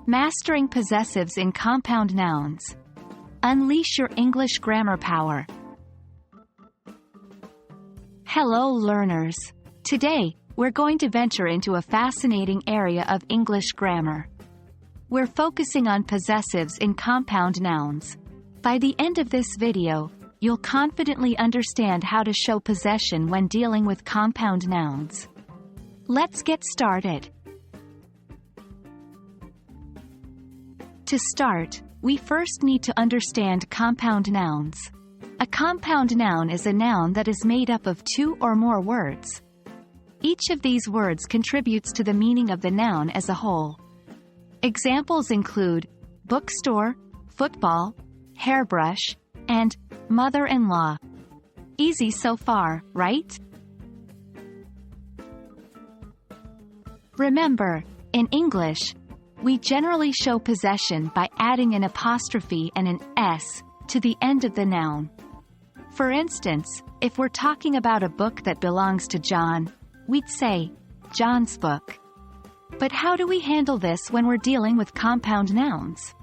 Mastering possessives in compound nouns. Unleash your English grammar power. Hello learners. Today, we're going to venture into a fascinating area of English grammar. We're focusing on possessives in compound nouns. By the end of this video, you'll confidently understand how to show possession when dealing with compound nouns. Let's get started. To start, we first need to understand compound nouns. A compound noun is a noun that is made up of two or more words. Each of these words contributes to the meaning of the noun as a whole. Examples include bookstore, football, hairbrush, and mother-in-law. Easy so far, right? Remember, in English, we generally show possession by adding an apostrophe and an s to the end of the noun. For instance, if we're talking about a book that belongs to John, we'd say, John's book. But how do we handle this when we're dealing with compound nouns?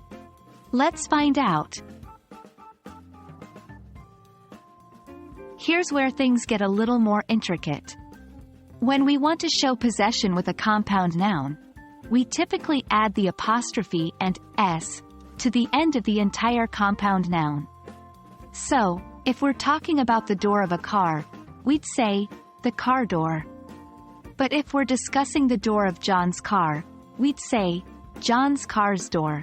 Let's find out. Here's where things get a little more intricate. When we want to show possession with a compound noun, we typically add the apostrophe and s to the end of the entire compound noun. So, if we're talking about the door of a car, we'd say, the car door. But if we're discussing the door of John's car, we'd say, John's car's door.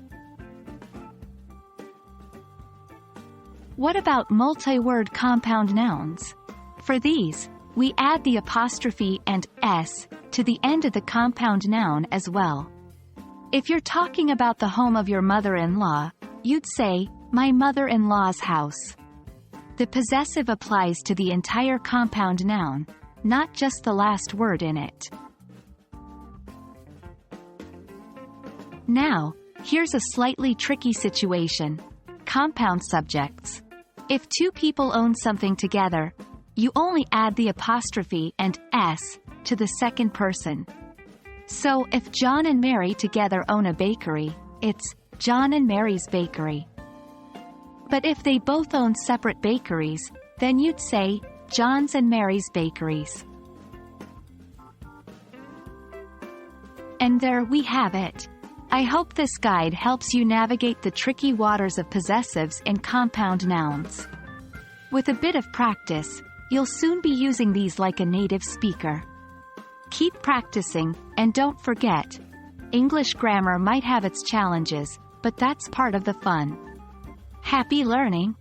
What about multi-word compound nouns? For these, we add the apostrophe and s to the end of the compound noun as well. If you're talking about the home of your mother-in-law, you'd say, my mother-in-law's house. The possessive applies to the entire compound noun, not just the last word in it. Now, here's a slightly tricky situation. Compound subjects. If two people own something together, you only add the apostrophe and s to the second person. So if John and Mary together own a bakery, it's John and Mary's bakery. But if they both own separate bakeries, then you'd say John's and Mary's bakeries. And there we have it. I hope this guide helps you navigate the tricky waters of possessives in compound nouns. With a bit of practice, you'll soon be using these like a native speaker. Keep practicing, and don't forget, English grammar might have its challenges, but that's part of the fun. Happy learning!